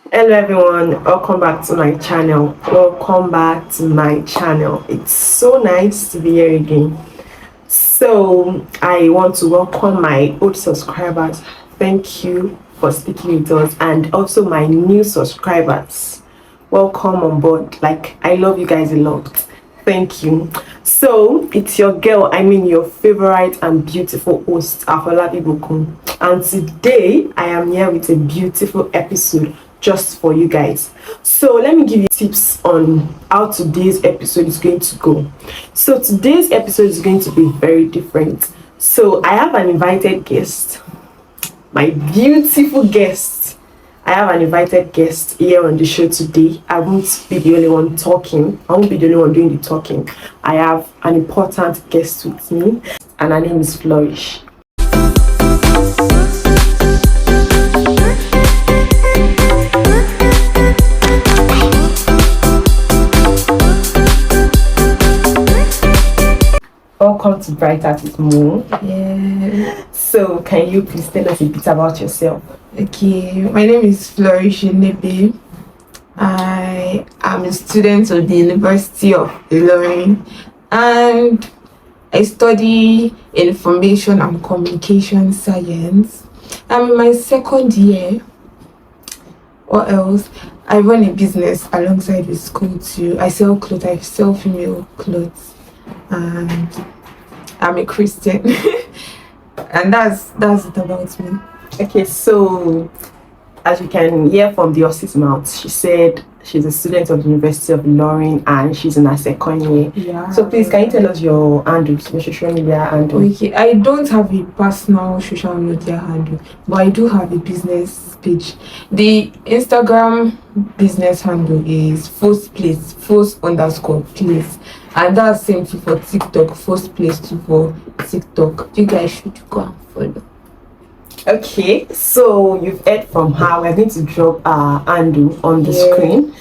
Hello everyone, welcome back to my channel. It's so nice to be here again. So I want to welcome my old subscribers. Thank you for sticking with us, and also my new subscribers. Welcome on board. Like, I love you guys a lot. Thank you. So it's your girl, your favorite and beautiful host, Afolabi Bokun. And today I am here with a beautiful episode just for you guys. So let me give you tips on how today's episode is going to go. So today's episode is going to be very different. So I have an invited guest, my beautiful guest. I have an invited guest here on the show today. I won't be the only one talking. I won't be the only one doing the talking. I have an important guest with me, and her name is Flourish. Welcome to Bright Artist Moon. Yeah. So, can you please tell us a bit about yourself? Okay, my name is Flourish Enebe. I am a student of the University of Ilorin, and I study Information and Communication Science. I'm in my second year. What else? I run a business alongside with school too. I sell clothes. I sell female clothes, and I'm a Christian. And that's it about me. Okay, so as you can hear from the horse's mouth, she said she's a student of the University of Ilorin and she's in her second year. Yeah. So please, can you tell us your handles, your social media handle? Okay, I don't have a personal social media handle, but I do have a business page. The Instagram business handle is first underscore place, and that's same too for TikTok, first place too for TikTok. You guys should go and follow. Okay, so you've heard from her. We're going to drop our handle on the screen.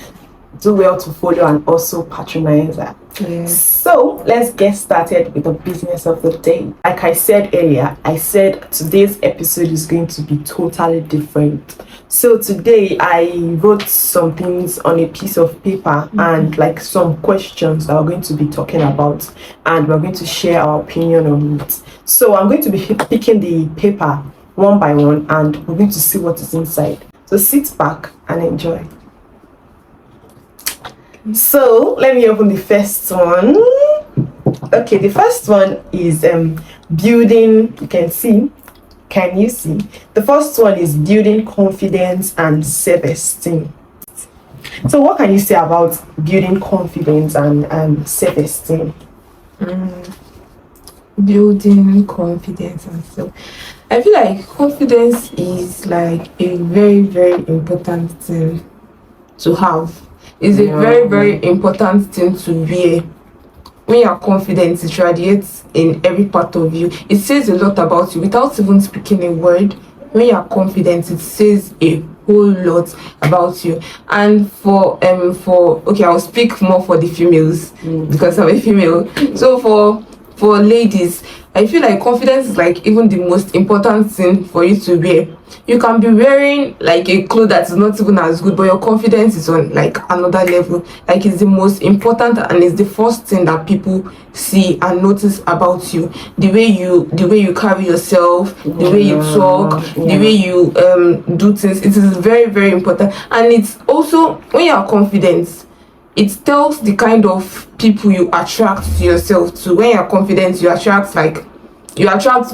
Do well to follow and also patronize her. Yeah. So let's get started with the business of the day. Like I said earlier, I said today's episode is going to be totally different. So today I wrote some things on a piece of paper and like some questions that we're going to be talking about, and we're going to share our opinion on it. So I'm going to be picking the paper one by one, and we're going to see what is inside. So sit back and enjoy. So let me open the first one. Okay, the first one is building. Can you see? The first one is building confidence and self-esteem. So what can you say about building confidence and self-esteem? Building confidence and so I feel like confidence is like a very, very important thing to have. It's a very, very important thing to wear. When you're confident, it radiates in every part of you. It says a lot about you without even speaking a word. When you're confident, it says a whole lot about you. And for okay, I'll speak more for the females because I'm a female. So for ladies, I feel like confidence is like even the most important thing for you to wear. You can be wearing like a clothes that is not even as good, but your confidence is on like another level. Like it's the most important and it's the first thing that people see and notice about you. The way you carry yourself, the way you talk, the way you do things. It is very, very important. And it's also when you are confident, it tells the kind of people you attract to yourself too. When you're confident, you attract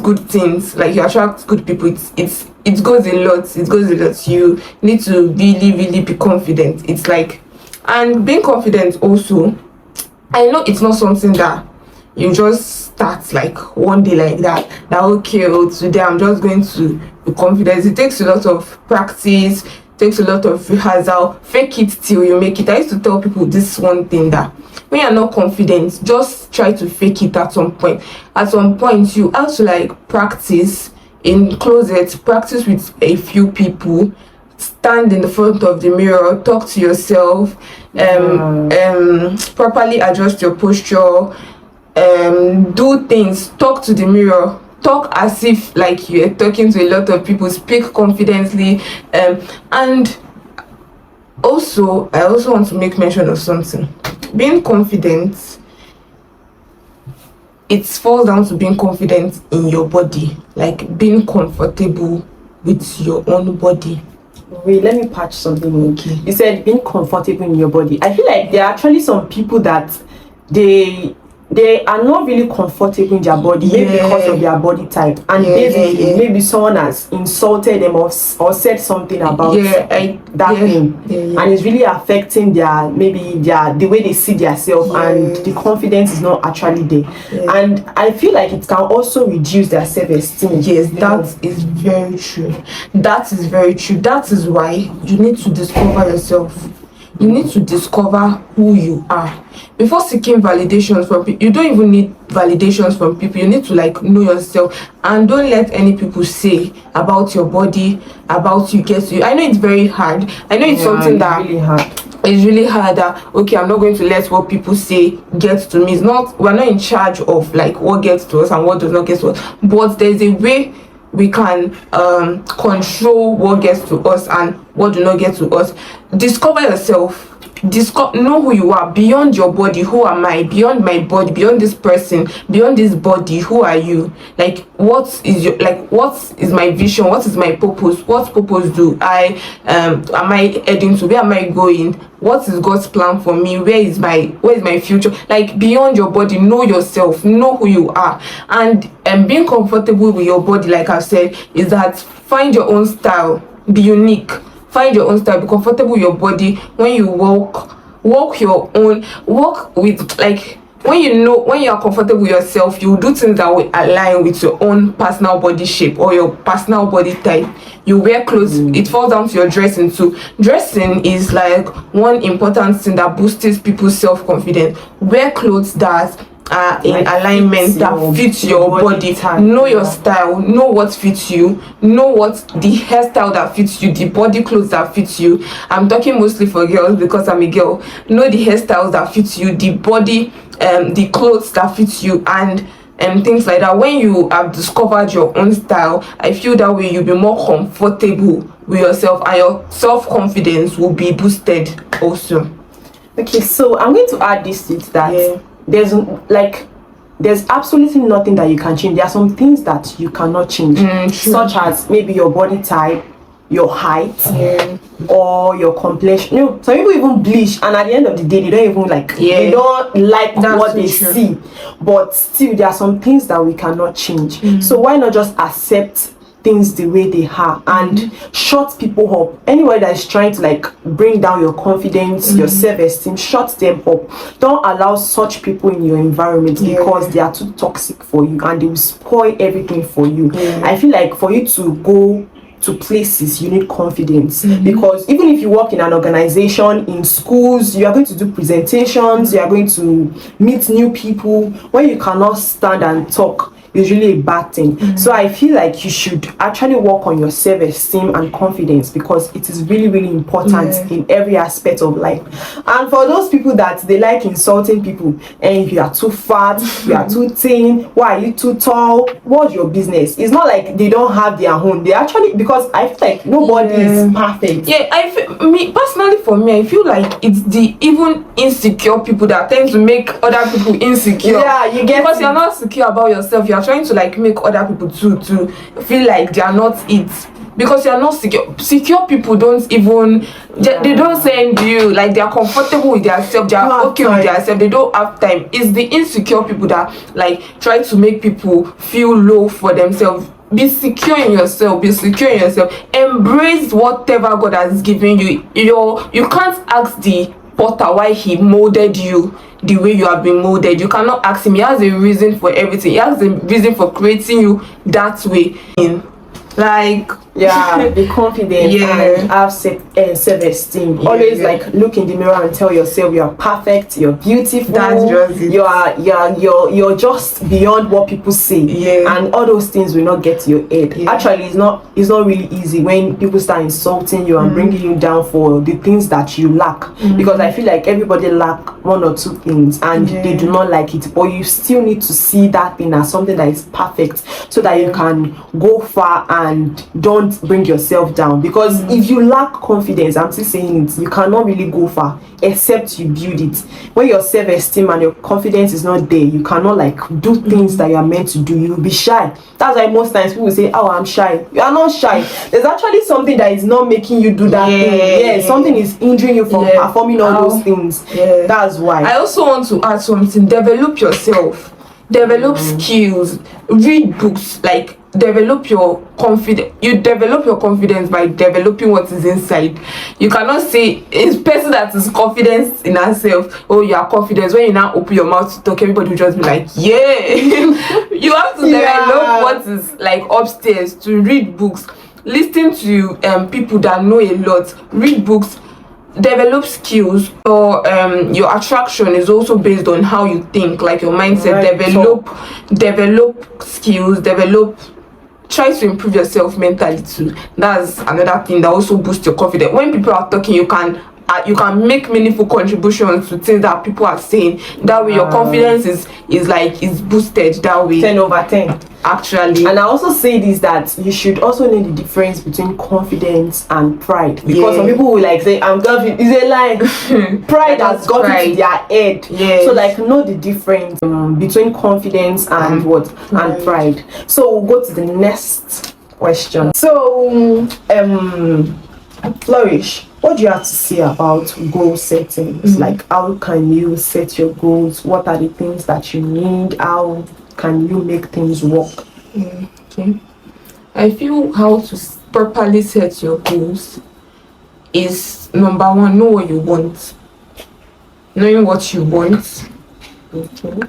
good things, like you attract good people. It goes a lot. You need to really, really be confident. It's like, and being confident also, I know it's not something that you just start like one day like that okay, today I'm just going to be confident. It takes a lot of practice, takes a lot of rehearsal. Fake it till you make it. I used to tell people this one thing, that when you're not confident, just try to fake it at some point. At some point you have to like practice in closet, practice with a few people, stand in the front of the mirror, talk to yourself, properly adjust your posture, do things, talk to the mirror, talk as if like you're talking to a lot of people, speak confidently, and Also, I also want to make mention of something. Being confident, it falls down to being confident in your body, like being comfortable with your own body. Wait, let me patch something in. Okay. You said being comfortable in your body. I feel like there are actually some people that they are not really comfortable in their body, maybe because of their body type, and basically maybe someone has insulted them or said something about that thing, and it's really affecting their the way they see themselves, and the confidence is not actually there. And I feel like it can also reduce their self-esteem. Yes, that is very true. That is very true. That is why you need to discover yourself. You need to discover who you are before seeking validations from people. You don't even need validations from people. You need to know yourself, and don't let any people say about your body, about you, get you. I know it's very hard. I know it's something that really hard. It's really hard that, okay, I'm not going to let what people say get to me. We're not in charge of what gets to us and what does not get to us, but there's a way we can control what gets to us and what do not get to us. Discover yourself. Know who you are beyond your body. Who am I? Beyond my body, beyond this person, beyond this body, who are you? What is my vision? What is my purpose? What purpose do I am I heading to? Where am I going? What is God's plan for me? Where is my future? Beyond your body, know yourself, know who you are. And being comfortable with your body, like I said, is that find your own style, be unique. Find your own style, be comfortable with your body. When you walk your own, walk with when you are comfortable with yourself, you do things that will align with your own personal body shape or your personal body type. You wear clothes. It falls down to your dressing too. Dressing is one important thing that boosts people's self-confidence. Wear clothes that are in alignment, that fits your body type. Know your style, know what fits you, know what the hairstyle that fits you, the body clothes that fits you. I'm talking mostly for girls because I'm a girl. Know the hairstyles that fits you, the body, the clothes that fits you, and things like that. When you have discovered your own style, I feel that way you'll be more comfortable with yourself, and your self-confidence will be boosted also. Okay, so I'm going to add this to it that there's absolutely nothing that you can change. There are some things that you cannot change, such as maybe your body type, your height, or your complexion. Some people even bleach, and at the end of the day they don't even they don't like what they see. But still, there are some things that we cannot change. So why not just accept things the way they are and shut people up? Anybody that is trying to bring down your confidence, your self-esteem, shut them up. Don't allow such people in your environment because they are too toxic for you and they will spoil everything for you. I feel like for you to go to places, you need confidence, because even if you work in an organization, in schools, you are going to do presentations, you are going to meet new people. When you cannot stand and talk, is really a bad thing. So I feel like you should actually work on your self-esteem and confidence, because it is really, really important in every aspect of life. And for those people that they like insulting people, and if you are too fat, you are too thin, why are you too tall, what's your business? It's not like they don't have their own. They actually, because I feel like nobody is perfect. For me, I feel like it's the even insecure people that tend to make other people insecure. You get because you're not secure about yourself. You're trying to make other people to feel like they are not it, because you're not secure people don't even they don't send you, they are comfortable with themselves, they are okay with themselves, they don't have time. It's the insecure people that try to make people feel low for themselves. Be secure in yourself. Embrace whatever God has given you. You can't ask the potter why he molded you the way you have been molded. You cannot ask him. He has a reason for everything. He has a reason for creating you that way. Be confident and have self-esteem. Always look in the mirror and tell yourself you are perfect, you're beautiful. That's just it. You're just beyond what people say, and all those things will not get to your head. Actually, it's not really easy when people start insulting you and bringing you down for the things that you lack, because I feel like everybody lack one or two things and they do not like it, but you still need to see that thing as something that is perfect, so that you can go far and don't don't bring yourself down, because if you lack confidence, I'm still saying it, you cannot really go far except you build it. When your self-esteem and your confidence is not there, you cannot like do things that you are meant to do. You'll be shy. That's why most times people say, oh, I'm shy. You are not shy. There's actually something that is not making you do that thing. Yeah, something is hindering you from performing all those things. That's why. I also want to add something. Develop yourself, develop skills, read books, like develop your confidence. You develop your confidence by developing what is inside. You cannot say a person that is confident in herself, oh, you are confident, when you now open your mouth to talk, everybody will just be like, yeah. You have to develop what is like upstairs, to read books, listen to people that know a lot, read books, develop skills. Your attraction is also based on how you think, like your mindset. Develop skills, try to improve yourself mentally too. That's another thing that also boosts your confidence. When people are talking, you can make meaningful contributions to things that people are saying. That way your confidence is boosted that way. 10 over 10 actually. And I also say this, that you should also know the difference between confidence and pride, because some people will like say I'm confident. It's a lie. Pride has got into their head. So like know the difference between confidence and and pride. So we'll go to the next question. So Flourish, what do you have to say about goal settings? Like, how can you set your goals? What are the things that you need? How can you make things work? Okay, I feel how to properly set your goals is, number one, know what you want. Knowing what you want.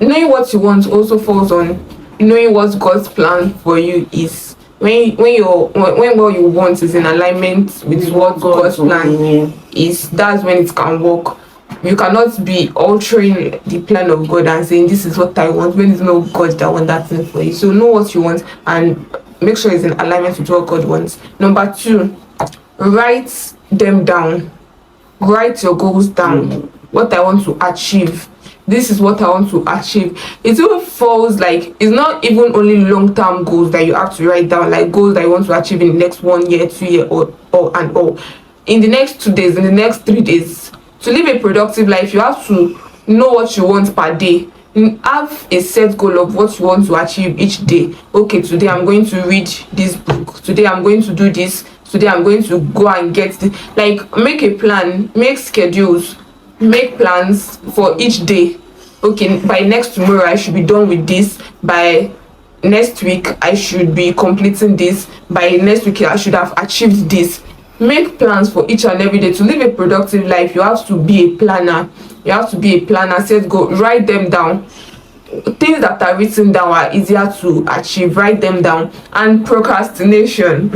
Knowing what you want also falls on knowing what God's plan for you is. When what you want is in alignment with what God's plan is, that's when it can work. You cannot be altering the plan of God and saying this is what I want when it's not God that wants that thing for you. So know what you want and make sure it's in alignment with what God wants. Number two, write them down. Write your goals down. What I want to achieve. This is what I want to achieve. It even falls like, it's not even only long-term goals that you have to write down, like goals that you want to achieve in the next 1 year, 2 year, or in the next 2 days, in the next 3 days. To live a productive life, you have to know what you want per day. Have a set goal of what you want to achieve each day. Okay, today I'm going to read this book. Today I'm going to do this. Today I'm going to go and get this. Like, make a plan, make schedules, make plans for each day. Okay, by next tomorrow I should be done with this. By next week I should be completing this. By next week I should have achieved this. Make plans for each and every day. To live a productive life, you have to be a planner. You have to be a planner. Set goal, write them down. Things that are written down are easier to achieve. Write them down. And procrastination.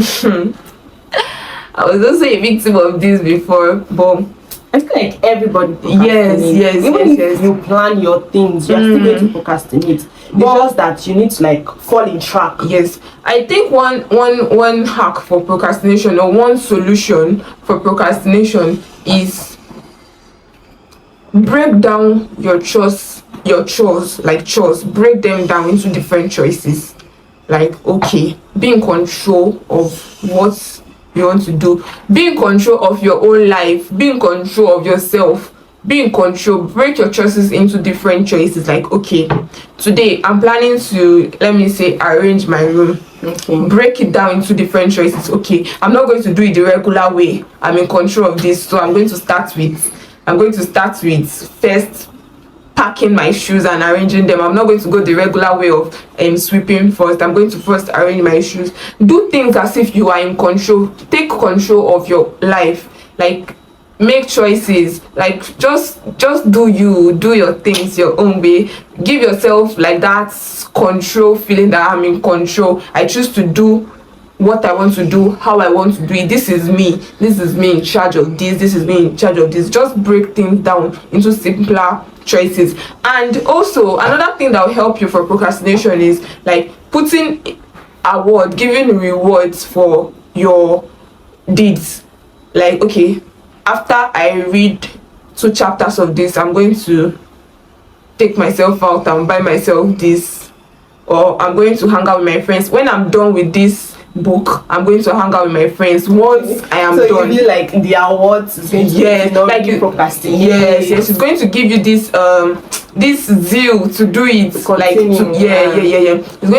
I was also a victim of this before, but I feel like everybody procrastinates. Even if you plan your things, you're still going to procrastinate. It's just that you need to like fall in track. Yes, I think one hack for procrastination, or one solution for procrastination, is break down your chores, break them down into different choices. Like, okay, be in control of what you want to do, be in control of your own life, be in control of yourself, be in control. Break your choices into different choices. Like, okay, today I'm planning to, let me say, arrange my room. Break it down into different choices. Okay, I'm not going to do it the regular way. I'm in control of this, so I'm going to start with first packing my shoes and arranging them. I'm not going to go the regular way of sweeping first. I'm going to first arrange my shoes. Do things as if you are in control. Take control of your life. Like, make choices. Like, just do your things your own way. Give yourself like that control feeling, that I'm in control. I choose to do what I want to do, how I want to do it. This is me in charge of this is me in charge of this. Just break things down into simpler choices. And also another thing that will help you for procrastination is like giving rewards for your deeds. Like, okay, after I read 2 chapters of this, I'm going to take myself out and buy myself this, or I'm going to hang out with my friends. When I'm done with this book. I'm going to hang out with my friends once I am so done. you feel like the awards is going to Yes, not like really procrastinate. yes, it's going to give you this this zeal to do it. It's going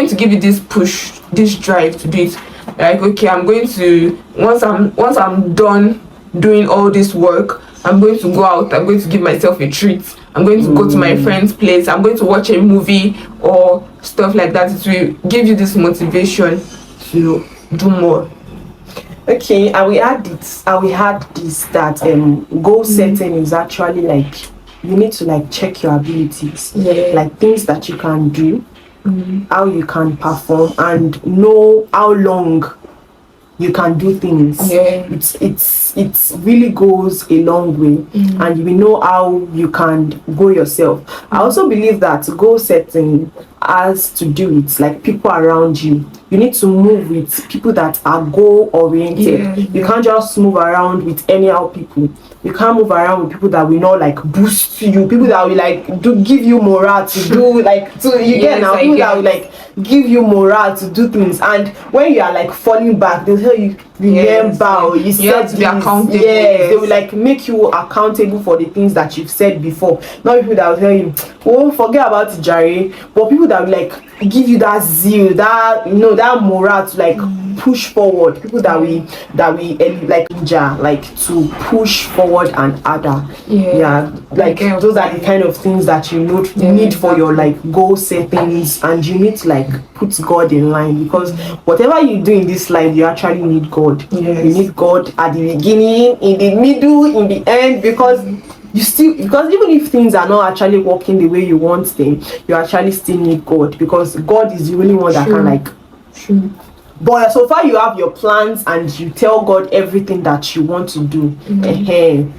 to give you this push, this drive to do it. Like, okay, I'm going to once I'm done doing all this work, I'm going to go out, I'm going to give myself a treat, I'm going to go to my friend's place, I'm going to watch a movie or stuff like that. It will give you this motivation to do more. Okay, and we had this that goal setting is actually like you need to like check your abilities, like things that you can do, how you can perform, and know how long you can do things. It really goes a long way, and you will know how you can go yourself. I also believe that goal setting has to do with like people around you. You need to move with people that are goal oriented. You can't just move around with anyhow people. You can't move around with people that will not like boost you, people that will like give you morale to do like people that will like give you morale to do things. And when you are like falling back, they'll tell you, remember, you said have to be accountable. They will like make you accountable for the things that you've said before. Not people that will tell you, oh, forget about it, Jerry. But people that will like give you that zeal, that that morale to like push forward. People that we like to push forward and other. Those are the kind of things that you need for your like goal settings, and you need to like put God in line, because whatever you do in this life, you actually need God. You need God at the beginning, in the middle, in the end, because even if things are not actually working the way you want them, you actually still need God, because God is the only one that can like. But so far you have your plans and you tell God everything that you want to do.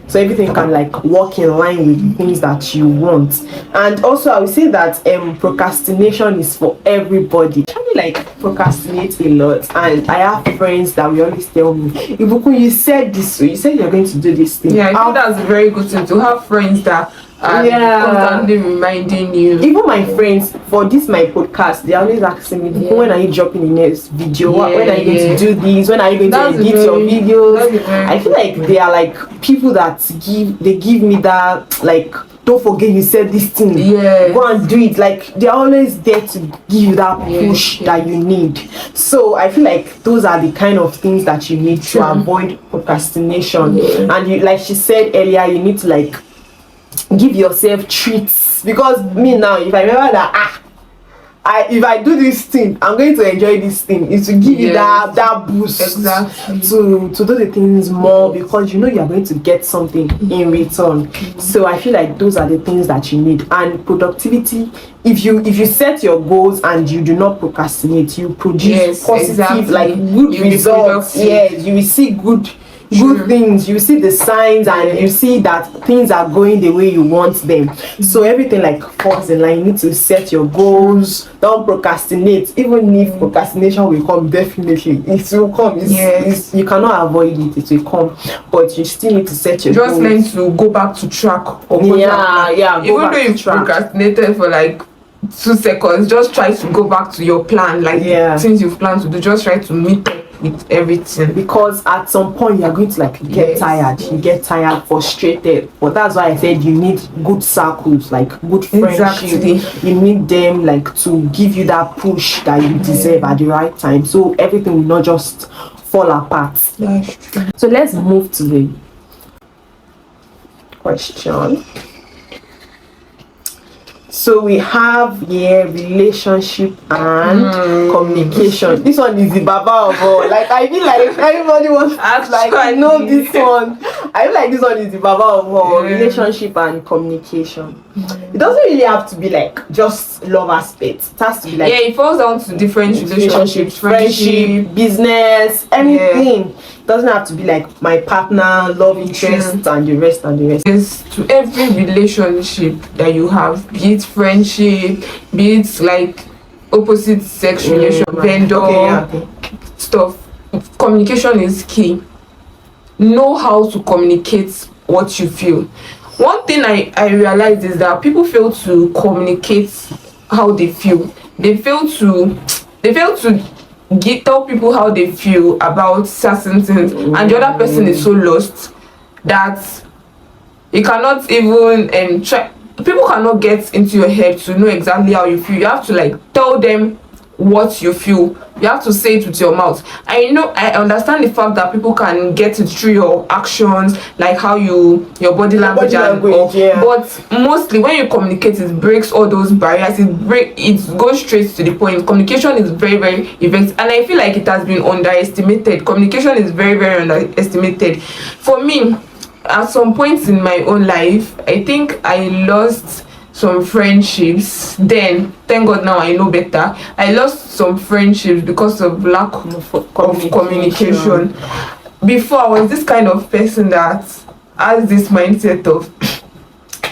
So everything can like work in line with things that you want. And also I would say that procrastination is for everybody. I actually like procrastinate a lot, and I have friends that will always tell me, Ibukun, you said this, you said you're going to do this thing. I think that's a very good thing to have friends that constantly reminding you. Even my friends for this my podcast, they always asking me, when are you dropping the next video? When are you going to do this? When are you going to edit your videos? I feel like they are like people that give me that like, don't forget you said this thing, go and do it. Like they're always there to give you that push that you need. So I feel like those are the kind of things that you need to avoid procrastination. And you, like she said earlier, you need to like give yourself treats, because me now, if I remember that if I do this thing, I'm going to enjoy this thing, is to give you that boost to do the things more, because you are going to get something in return. So I feel like those are the things that you need. And productivity, if you set your goals and you do not procrastinate, you produce positive like good results. You will see good things, you see the signs, and you see that things are going the way you want them. So everything like falls in line. You need to set your goals, don't procrastinate. Even if procrastination will come, definitely it will come. You cannot avoid it will come, but you still need to set your goals. Learn to go back to track, or even though you've procrastinated for like 2 seconds, just try to go back to your plan, like things you've planned to do. Just try to meet up with everything, because at some point you are going to like get tired. You get tired, frustrated. But that's why I said you need good circles, like good friendship. You need them like to give you that push that you deserve at the right time, so everything will not just fall apart. So let's move to the question. So we have relationship and communication. This one is the baba of all. Like I feel like everybody wants to like know this one. I feel like this one is the baba of all. Relationship and communication. It doesn't really have to be like just love aspects. It has to be like it falls down to different relationships, friendship, business, anything. It doesn't have to be like my partner, love interest, and the rest. It's to every relationship that you have, be it friendship, be it like opposite sex relation, vendor stuff. Communication is key. Know how to communicate what you feel. One thing I realized is that people fail to communicate how they feel. They fail to tell people how they feel about certain things, and the other person is so lost that you cannot even try. People cannot get into your head to know exactly how you feel. You have to like tell them what you feel. You have to say it with your mouth. I understand the fact that people can get it through your actions, like how your body language, yeah. But mostly when you communicate, it breaks all those barriers. It goes straight to the point. Communication is very, very effective, and I feel like it has been underestimated. Communication is very, very underestimated. For me, at some points in my own life, I think I lost some friendships. Then thank God now I know better. I lost some friendships because of lack of communication. Before, I was this kind of person that has this mindset of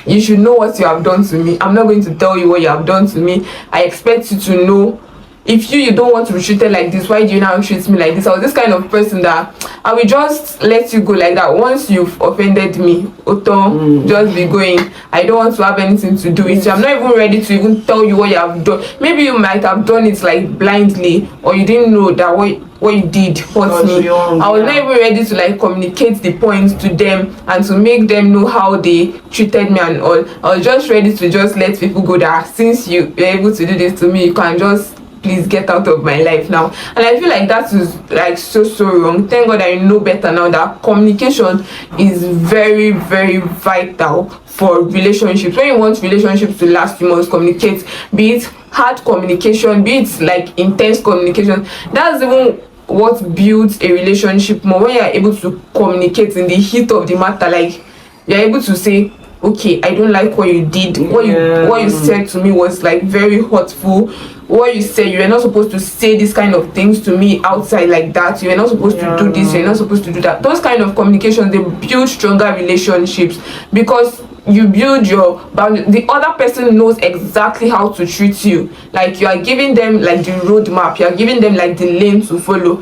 you should know what you have done to me. I'm not going to tell you what you have done to me. I expect you to know. If you don't want to be treated like this, why do you now treat me like this? I was this kind of person that I will just let you go like that. Once you've offended me, Oto, just be going. I don't want to have anything to do with you. I'm not even ready to even tell you what you have done. Maybe you might have done it like blindly, or you didn't know that what you did hurt me. I was not even ready to like communicate the points to them and to make them know how they treated me and all. I was just ready to just let people go that since you were able to do this to me, you can just please get out of my life now. And I feel like that is like so wrong. Thank God I know better now that communication is very, very vital for relationships. When you want relationships to last, you must communicate, be it hard communication, be it like intense communication. That's even what builds a relationship more, when you're able to communicate in the heat of the matter. Like you're able to say, okay, I don't like what you did. What you said to me was like very hurtful. What you said, you were not supposed to say this kind of things to me outside like that. You were not supposed to do this. You're not supposed to do that. Those kind of communications, they build stronger relationships because you build your boundaries. The other person knows exactly how to treat you. Like you are giving them like the roadmap. You are giving them like the lane to follow.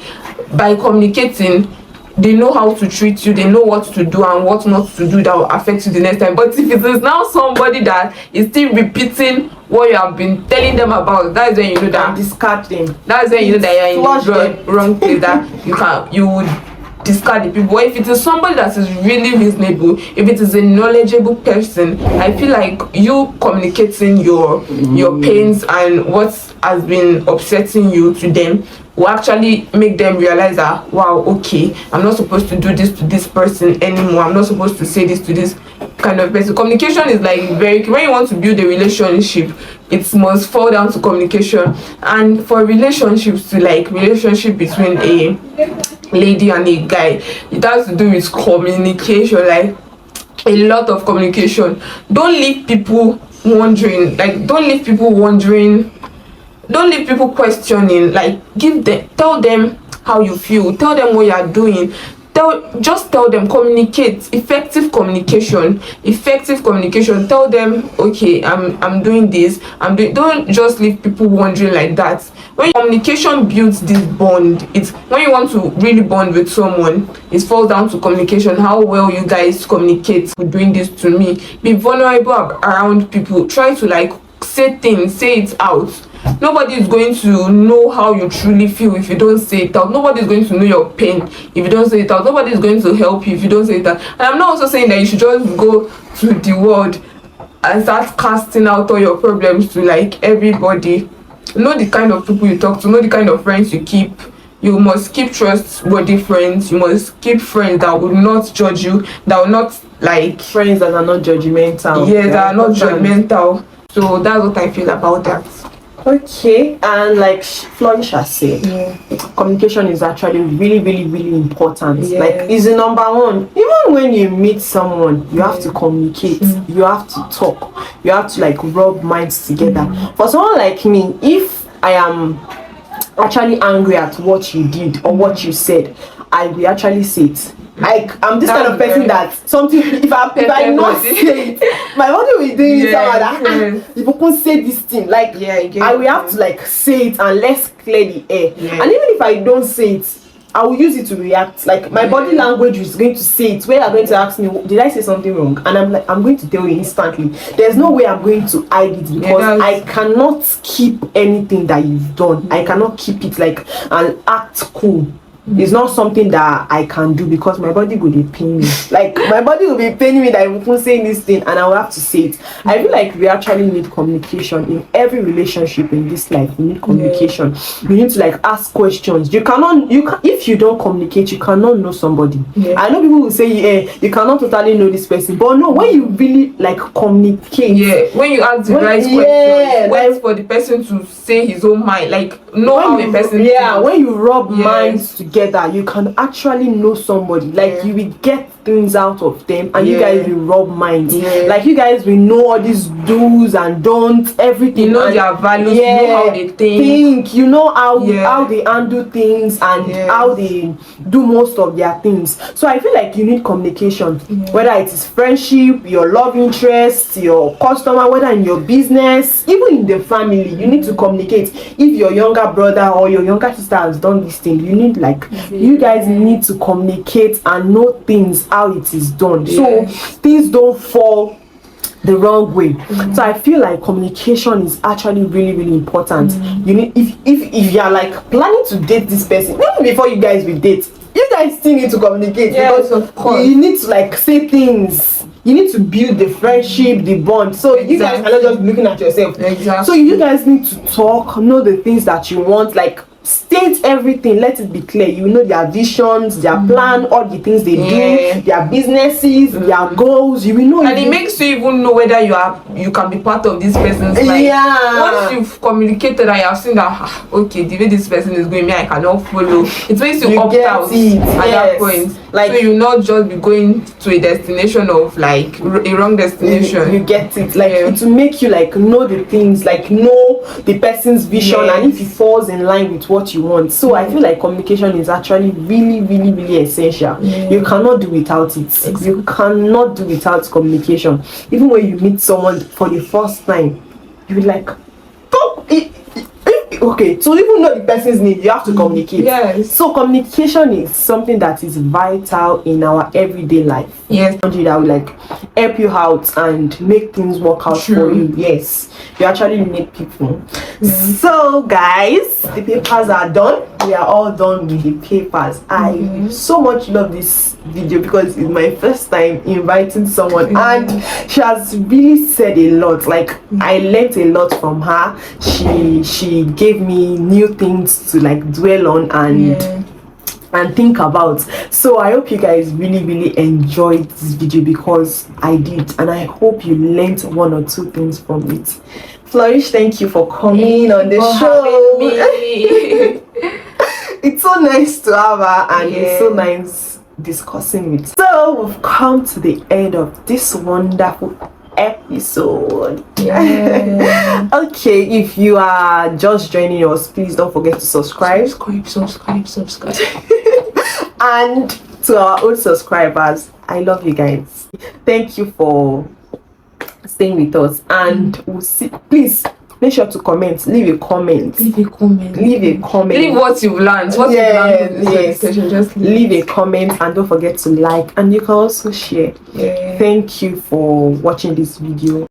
By communicating, they know how to treat you, they know what to do and what not to do that will affect you the next time. But if it is now somebody that is still repeating what you have been telling them about, that is when you know that discard them. That's when you know that you're in the wrong place, that you would discard the people. But if it is somebody that is really reasonable, if it is a knowledgeable person, I feel like you communicating your pains and what has been upsetting you to them will actually make them realize that, wow, okay, I'm not supposed to do this to this person anymore. I'm not supposed to say this to this kind of person. Communication is like very, when you want to build a relationship, it must fall down to communication. And for relationships to like relationship between a lady and a guy, it has to do with communication, like a lot of communication. Don't leave people wondering, don't leave people questioning. Like tell them how you feel, tell them what you are doing, just tell them. Communicate. Effective communication. Tell them, okay, I'm doing this, don't just leave people wondering like that. When communication builds this bond, it's when you want to really bond with someone, it falls down to communication. How well you guys communicate. For doing this to me, be vulnerable around people. Try to like say it out. Nobody is going to know how you truly feel if you don't say it out. Nobody is going to know your pain if you don't say it out. Nobody is going to help you if you don't say it out. And I'm not also saying that you should just go to the world and start casting out all your problems to like everybody. Know the kind of people you talk to, know the kind of friends you keep. You must keep trustworthy friends. You must keep friends that will not judge you, that will not like friends that are not judgmental. Yes, that are not judgmental. So that's what I feel about that. Okay, and like Flourish has said, communication is actually really, really, really important. Yes. Like, it's the number one. Even when you meet someone, you have to communicate. You have to talk. You have to like rub minds together. For someone like me, if I am actually angry at what you did or what you said, I will actually say it. Like, I'm this kind of person that something, if I not say it, my body will do it. If you can say this thing, like, I will have to like say it and let's clear the air. And even if I don't say it, I will use it to react. Like my body language is going to say it. Where you're going to ask me, did I say something wrong? And I'm like, I'm going to tell you instantly. There's no way I'm going to hide it, because I cannot keep anything that you've done. I cannot keep it like and act cool. It's not something that I can do, because my body will be paining me. Like my body will be paining me that I'm even saying this thing, and I will have to say it. I feel like we actually need communication in every relationship in this life. We need communication. We need to like ask questions. If you don't communicate, you cannot know somebody. I know people will say, you cannot totally know this person, but no, when you really like communicate, when you ask the right questions, wait for the person to say his own mind, like know how a person thinks. When you rub minds together, you can actually know somebody. Like you will get things out of them, and you guys will rub minds. Like you guys will know all these do's and don'ts, everything. You know their values, you know how they think. You know how they handle things, and how they do most of their things. So I feel like you need communication, whether it is friendship, your love interest, your customer, whether in your business, even in the family. You need to communicate. If your younger brother or your younger sister has done this thing, you need you guys need to communicate and know things how it is done, so things don't fall the wrong way. So I feel like communication is actually really, really important. You need, if you are like planning to date this person, even before you guys will date, you guys still need to communicate, because of course you need to like say things. You need to build the friendship, the bond. So you guys cannot just be looking at yourself. So you guys need to talk, know the things that you want, like state everything, let it be clear. You know their visions, their plan, all the things they do, their businesses, their goals. You will know, and it makes you even know whether you can be part of this person's life. Once you've communicated and you have seen that okay, the way this person is going, me I cannot follow, it makes you opt out at that point. Like, so you not just be going to a destination of like a wrong destination. You get it, like to make you like know the things, like know the person's vision, and if it falls in line with what you want. So I feel like communication is actually really, really, really essential. You cannot do without it. You cannot do without communication. Even when you meet someone for the first time, you will like okay, to even know the person's need, you have to communicate. So communication is something that is vital in our everyday life. That will like help you out and make things work out for you. You actually need people. So guys, the papers are done. We are all done with the papers. I so much love this video because it's my first time inviting someone, and she has really said a lot. Like I learned a lot from her. She gave me new things to like dwell on and think about. So I hope you guys really, really enjoyed this video, because I did, and I hope you learned one or two things from it. Flourish, thank you for coming on the show. It's so nice to have her, and it's so nice discussing with. So we've come to the end of this wonderful episode. Okay, if you are just joining us, please don't forget to subscribe. And to our old subscribers, I love you guys. Thank you for staying with us, and we'll see. Please make sure to comment. Leave a comment. Leave what you've learned. Just leave a comment, and don't forget to like, and you can also share. Thank you for watching this video.